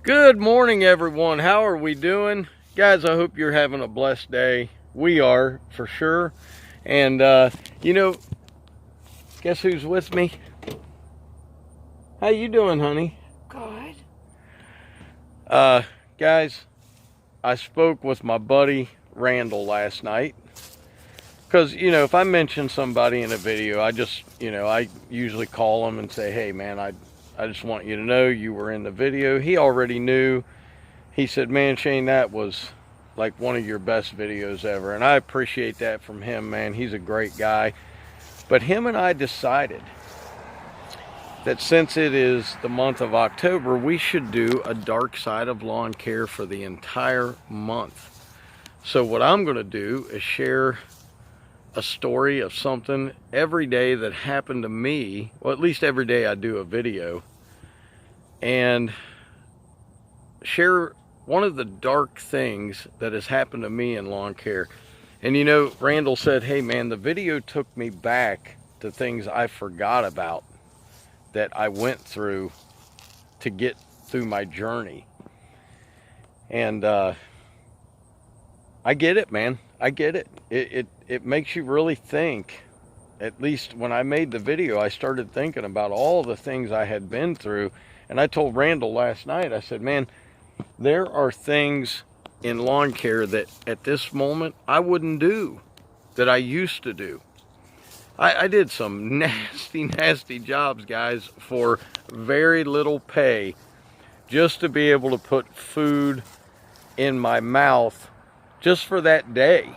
Good morning, everyone. How are we doing? Guys, I hope you're having a blessed day. We are, for sure. And, you know, guess who's with me? How you doing, honey? Good. Guys, I spoke with my buddy Randall last night. Because, you know, if I mention somebody in a video, I just, you know, I usually call them and say, hey, man, I just want you to know you were in the video. He already knew. He said, man, Shane, that was like one of your best videos ever. And I appreciate that from him, man. He's a great guy. But him and I decided that since it is the month of October, we should do a dark side of lawn care for the entire month. So what I'm going to do is share a story of something every day that happened to me. Well, at least every day I do a video. And share one of the dark things that has happened to me in lawn care. And you know, Randall said, hey man, the video took me back to things I forgot about that I went through to get through my journey. And I get it, man. I get it. It makes you really think. At least when I made the video, I started thinking about all the things I had been through. And I told Randall last night, I said, man, there are things in lawn care that at this moment I wouldn't do, that I used to do. I did some nasty jobs, guys, for very little pay, just to be able to put food in my mouth just for that day,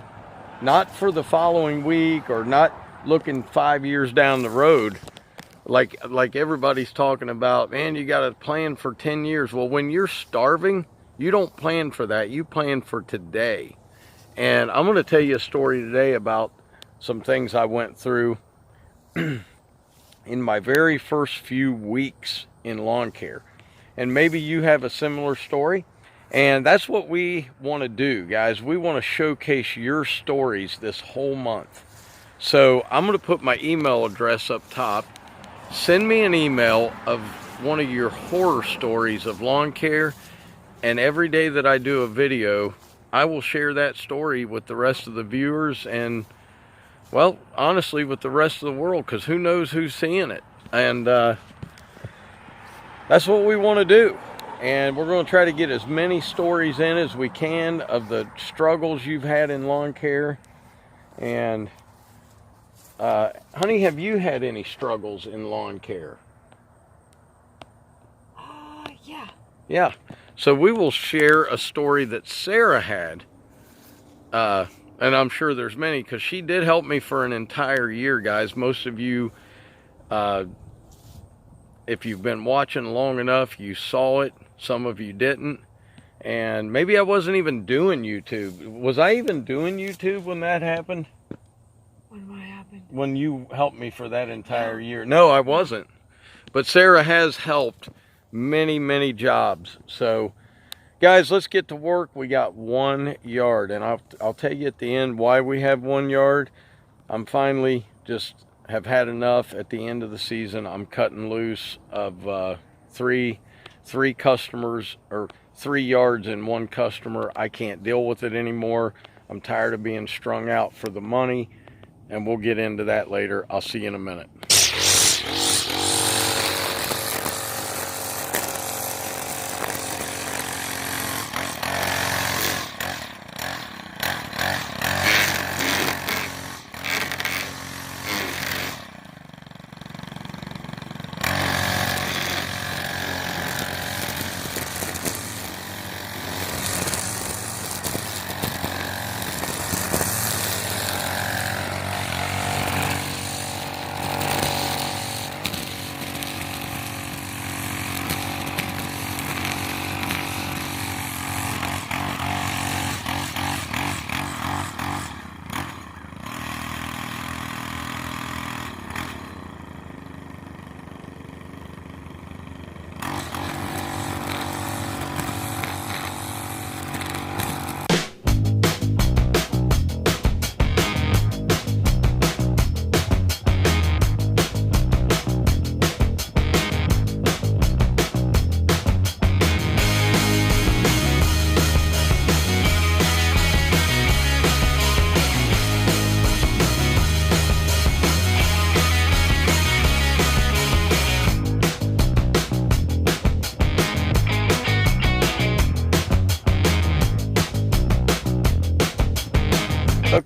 not for the following week or not looking 5 years down the road. Like everybody's talking about, man, you got to plan for 10 years. Well, when you're starving, you don't plan for that. You plan for today. And I'm going to tell you a story today about some things I went through in my very first few weeks in lawn care. And maybe you have a similar story. And that's what we want to do, guys. We want to showcase your stories this whole month. So I'm going to put my email address up top. Send me an email of one of your horror stories of lawn care, and every day that I do a video, I will share that story with the rest of the viewers and, well, honestly, with the rest of the world, because who knows who's seeing it. And that's what we want to do. And we're going to try to get as many stories in as we can of the struggles you've had in lawn care. And honey, have you had any struggles in lawn care? Yeah. Yeah. So we will share a story that Sarah had. And I'm sure there's many, because she did help me for an entire year, guys. Most of you, if you've been watching long enough, you saw it. Some of you didn't. And maybe I wasn't even doing YouTube. Was I even doing YouTube when that happened? When what happened? When you helped me for that entire year. No, I wasn't. But Sarah has helped many jobs. So guys, let's get to work. We got 1 yard, and I'll tell you at the end why we have 1 yard. I'm finally just have had enough. At the end of the season, I'm cutting loose of three customers, or 3 yards and 1 customer. I can't deal with it anymore. I'm tired of being strung out for the money. And we'll get into that later. I'll see you in a minute.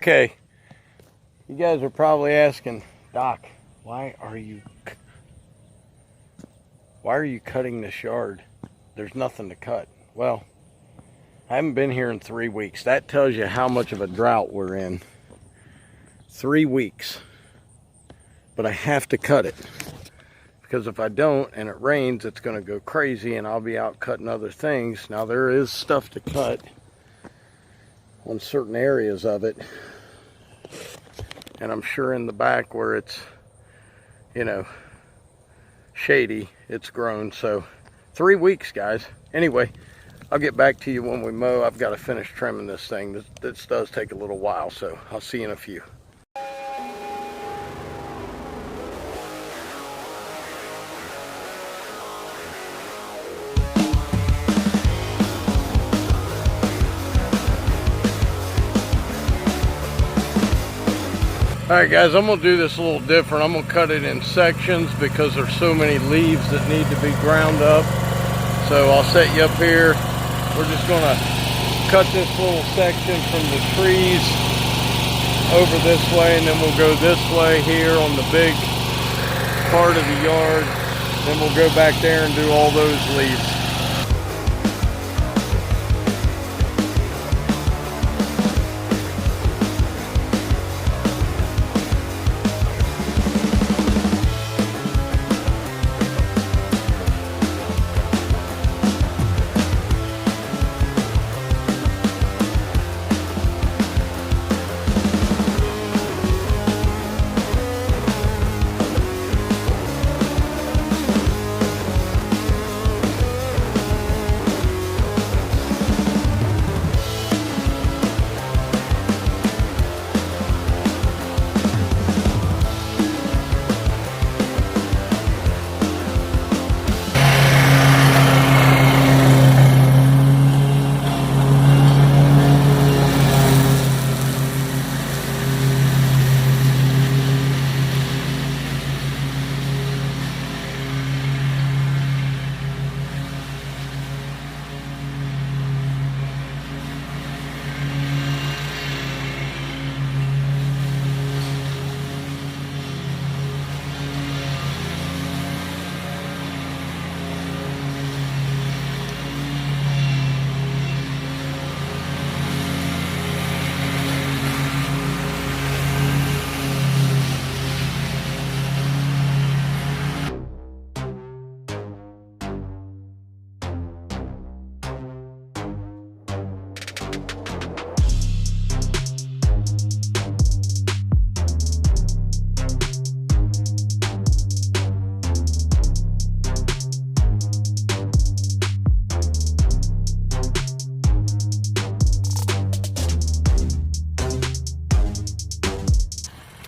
Okay, you guys are probably asking, Doc, why are you cutting this yard? There's nothing to cut. Well, I haven't been here in 3 weeks. That tells you how much of a drought we're in. 3 weeks. But I have to cut it. Because if I don't and it rains, it's going to go crazy and I'll be out cutting other things. Now there is stuff to cut on certain areas of it. And I'm sure in the back where it's, you know, shady, it's grown. So 3 weeks, guys. Anyway, I'll get back to you when we mow. I've got to finish trimming this thing. This does take a little while, so I'll see you in a few. Alright guys, I'm going to do this a little different. I'm going to cut it in sections because there's so many leaves that need to be ground up. So I'll set you up here. We're just going to cut this little section from the trees over this way, and then we'll go this way here on the big part of the yard. Then we'll go back there and do all those leaves.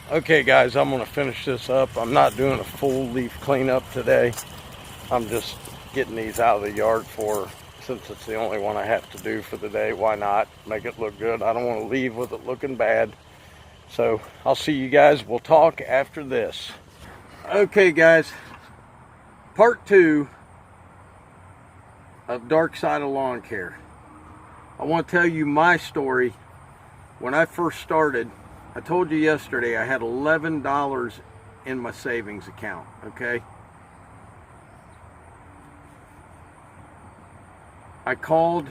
Okay guys, I'm going to finish this up. I'm not doing a full leaf cleanup today. I'm just getting these out of the yard since it's the only one I have to do for the day. Why not? Make it look good. I don't want to leave with it looking bad. So I'll see you guys. We'll talk after this. Okay guys, part 2 of Dark Side of Lawn Care. I want to tell you my story. When I first started, I told you yesterday I had $11 in my savings account, okay? I called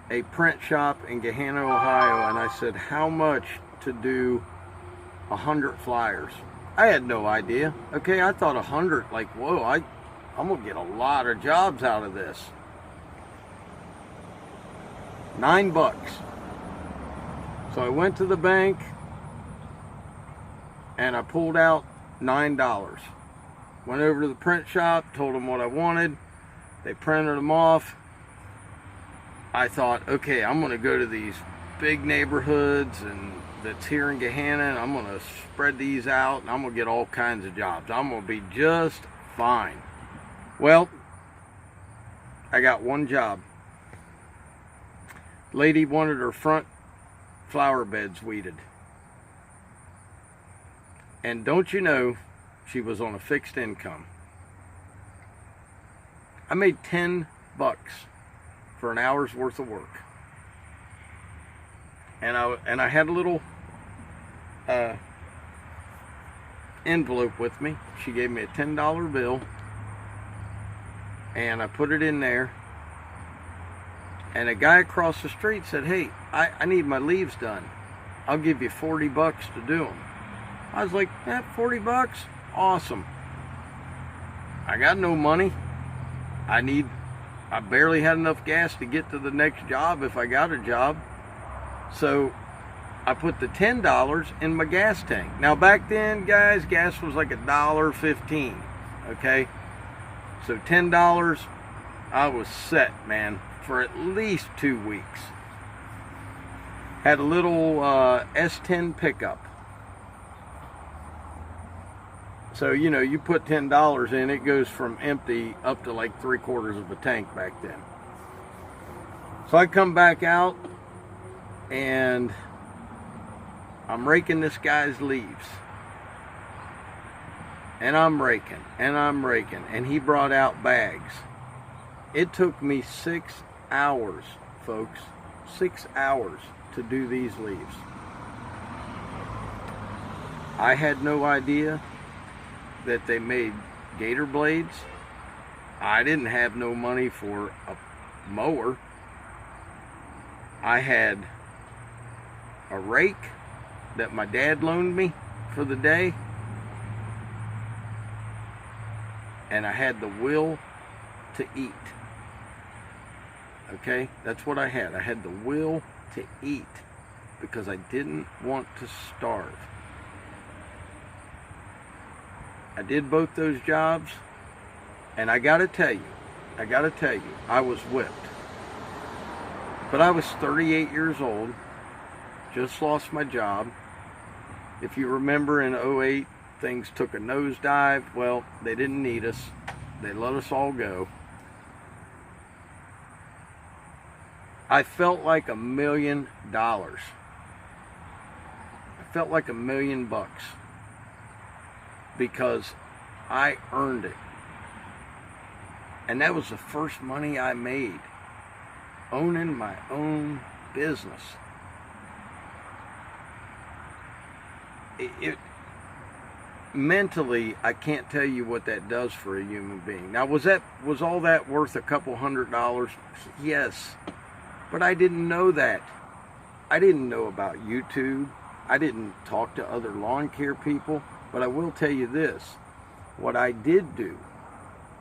a print shop in Gahanna, Ohio, and I said, how much to do 100 flyers? I had no idea, okay? I thought 100, like, whoa, I'm gonna get a lot of jobs out of this. $9. So I went to the bank, and I pulled out $9. Went over to the print shop, told them what I wanted. They printed them off. I thought, okay, I'm gonna go to these big neighborhoods and that's here in Gahanna, and I'm gonna spread these out and I'm gonna get all kinds of jobs. I'm gonna be just fine. Well, I got one job. Lady wanted her front flower beds weeded. And don't you know, she was on a fixed income. I made $10 for an hour's worth of work. And I had a little a envelope with me. She gave me a $10 bill, and I put it in there. And a guy across the street said, "Hey, I need my leaves done. I'll give you $40 to do them." I was like, $40? Awesome. I got no money. I barely had enough gas to get to the next job if I got a job. So I put the $10 in my gas tank. Now back then, guys, gas was like $1.15. Okay? So $10, I was set, man, for at least 2 weeks. Had a little S10 pickup. So, you know, you put $10 in, it goes from empty up to like 3/4 of a tank back then. So I come back out and I'm raking this guy's leaves. And I'm raking, and he brought out bags. It took me 6 hours, folks, 6 hours to do these leaves. I had no idea that they made gator blades. I didn't have no money for a mower. I had a rake that my dad loaned me for the day, and I had the will to eat. Okay, that's what I had. I had the will to eat because I didn't want to starve. I did both those jobs, and I gotta tell you, I was whipped. But I was 38 years old, just lost my job. If you remember, in '08, things took a nosedive. Well, they didn't need us. They let us all go. I felt like $1 million. I felt like $1 million because I earned it. And that was the first money I made, owning my own business. It mentally, I can't tell you what that does for a human being. Now, was all that worth a couple $100? Yes, but I didn't know that. I didn't know about YouTube. I didn't talk to other lawn care people. But I will tell you this, what I did do,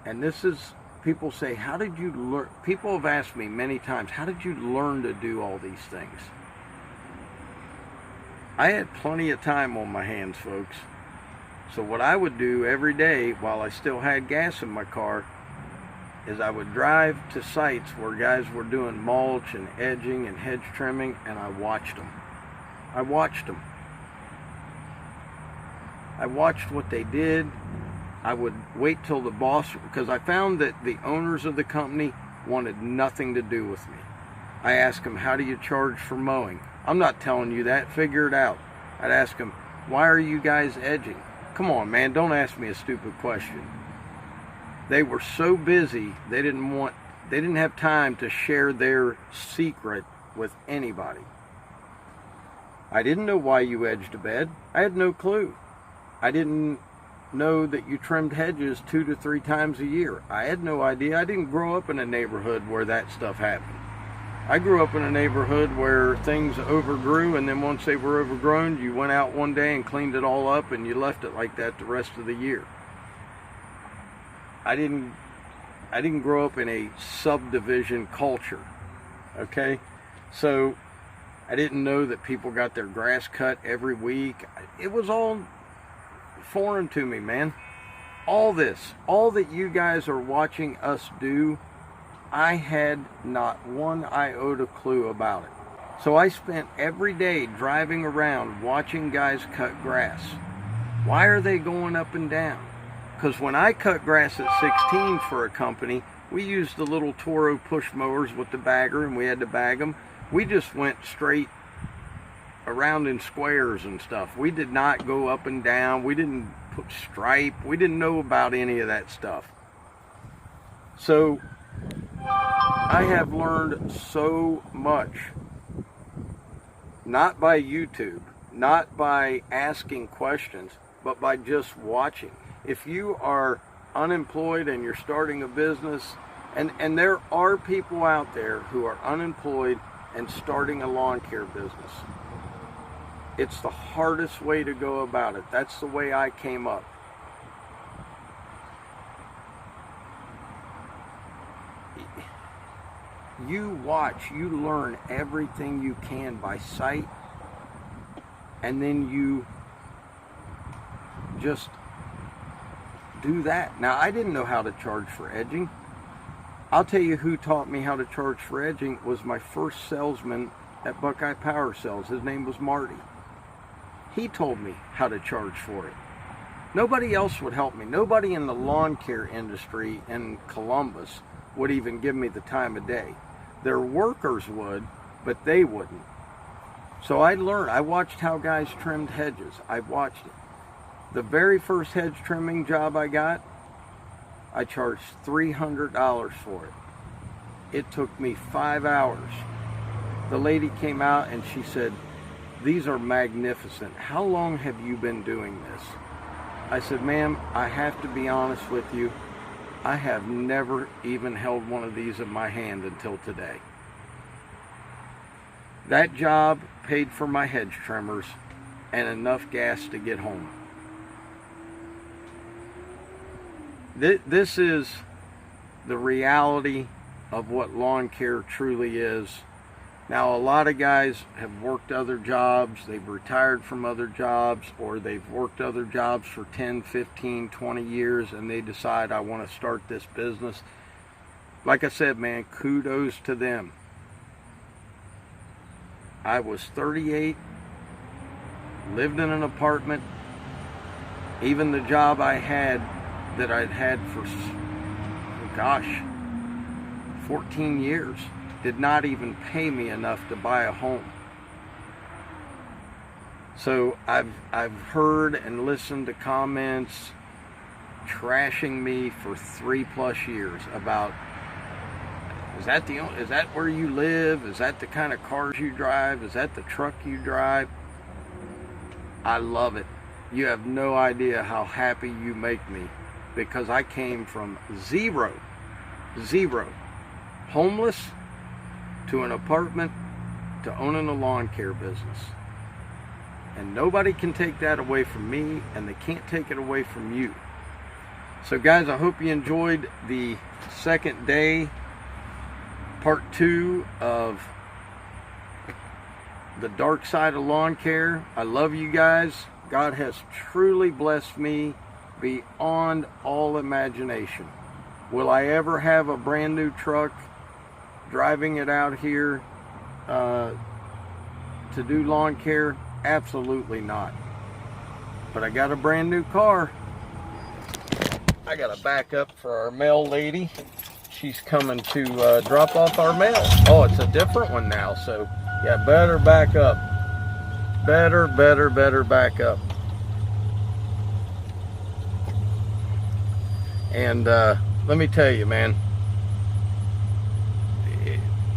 and this is, people say, how did you learn? People have asked me many times, how did you learn to do all these things? I had plenty of time on my hands, folks. So what I would do every day while I still had gas in my car is I would drive to sites where guys were doing mulch and edging and hedge trimming, and I watched them. I watched what they did. I would wait till the boss, because I found that the owners of the company wanted nothing to do with me. I asked them, how do you charge for mowing? I'm not telling you that, figure it out. I'd ask them, why are you guys edging? Come on, man, don't ask me a stupid question. They were so busy, they didn't have time to share their secret with anybody. I didn't know why you edged a bed. I had no clue. I didn't know that you trimmed hedges 2 to 3 times a year. I had no idea. I didn't grow up in a neighborhood where that stuff happened. I grew up in a neighborhood where things overgrew, and then once they were overgrown, you went out one day and cleaned it all up, and you left it like that the rest of the year. I didn't grow up in a subdivision culture. Okay? So I didn't know that people got their grass cut every week. It was all foreign to me, man. All that you guys are watching us do, I had not one iota clue about it. So I spent every day driving around watching guys cut grass. Why are they going up and down? Because when I cut grass at 16 for a company, we used the little Toro push mowers with the bagger, and we had to bag them. We just went straight around in squares and stuff. We did not go up and down. We didn't put stripe. We didn't know about any of that stuff. So I have learned so much, not by YouTube, not by asking questions, but by just watching. If you are unemployed and you're starting a business, and there are people out there who are unemployed and starting a lawn care business, it's the hardest way to go about it. That's the way I came up. You watch, you learn everything you can by sight, and then you just do that. Now, I didn't know how to charge for edging. I'll tell you who taught me how to charge for edging was my first salesman at Buckeye Power Sales. His name was Marty. He told me how to charge for it. Nobody else would help me. Nobody in the lawn care industry in Columbus would even give me the time of day. Their workers would, but they wouldn't. So I learned. I watched how guys trimmed hedges. I watched it. The very first hedge trimming job I got, I charged $300 for it. It took me 5 hours. The lady came out and she said, "These are magnificent. How long have you been doing this?" I said, "Ma'am, I have to be honest with you. I have never even held one of these in my hand until today." That job paid for my hedge trimmers and enough gas to get home. This is the reality of what lawn care truly is. Now, a lot of guys have worked other jobs, they've retired from other jobs, or they've worked other jobs for 10, 15, 20 years, and they decide, I want to start this business. Like I said, man, kudos to them. I was 38, lived in an apartment. Even the job I had that I'd had for, gosh, 14 years did not even pay me enough to buy a home. So I've heard and listened to comments trashing me for 3+ years about, is that where you live? Is that the kind of cars you drive? Is that the truck you drive? I love it. You have no idea how happy you make me, because I came from zero, homeless, to an apartment, to owning a lawn care business. And nobody can take that away from me, and they can't take it away from you. So guys, I hope you enjoyed the second day, part 2 of the dark side of lawn care. I love you guys. God has truly blessed me beyond all imagination. Will I ever have a brand new truck driving it out here to do lawn care? Absolutely not. But I got a brand new car. I got a backup for our mail lady. She's coming to drop off our mail. Oh, it's a different one now, so yeah, better back up. Better back up. And let me tell you, man,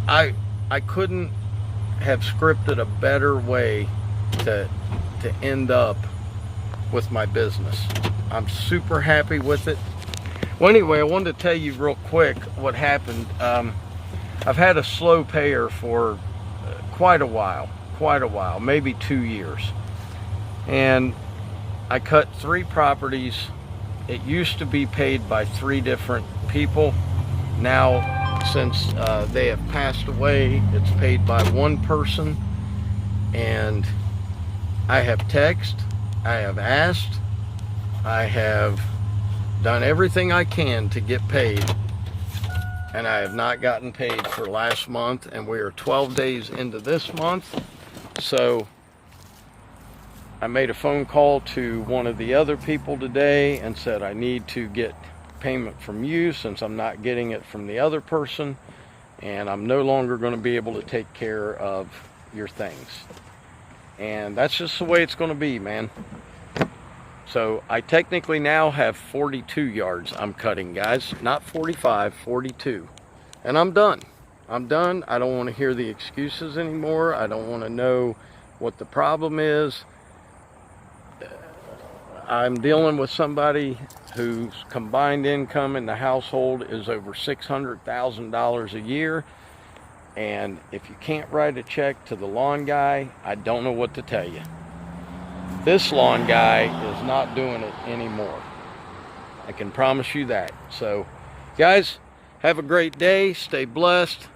I couldn't have scripted a better way to end up with my business. I'm super happy with it. Well, anyway, I wanted to tell you real quick what happened. I've had a slow payer for quite a while, maybe 2 years. And I cut 3 properties. It used to be paid by 3 different people. Now, since they have passed away, it's paid by 1 person. And I have texted, I have asked, I have done everything I can to get paid, and I have not gotten paid for last month, and we are 12 days into this month. So I made a phone call to one of the other people today and said, I need to get payment from you since I'm not getting it from the other person, and I'm no longer going to be able to take care of your things. And that's just the way it's going to be, man. So I technically now have 42 yards I'm cutting, guys. Not 45, 42. And I'm done. I'm done. I don't want to hear the excuses anymore. I don't want to know what the problem is. I'm dealing with somebody whose combined income in the household is over $600,000 a year. And if you can't write a check to the lawn guy, I don't know what to tell you. This lawn guy is not doing it anymore. I can promise you that. So, guys, have a great day. Stay blessed.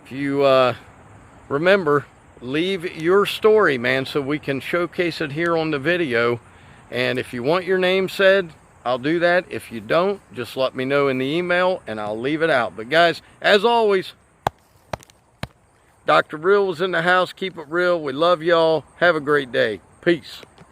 If you remember, leave your story, man, so we can showcase it here on the video. And if you want your name said, I'll do that. If you don't, just let me know in the email and I'll leave it out. But guys, as always, Dr. Real was in the house. Keep it real. We love y'all. Have a great day. Peace.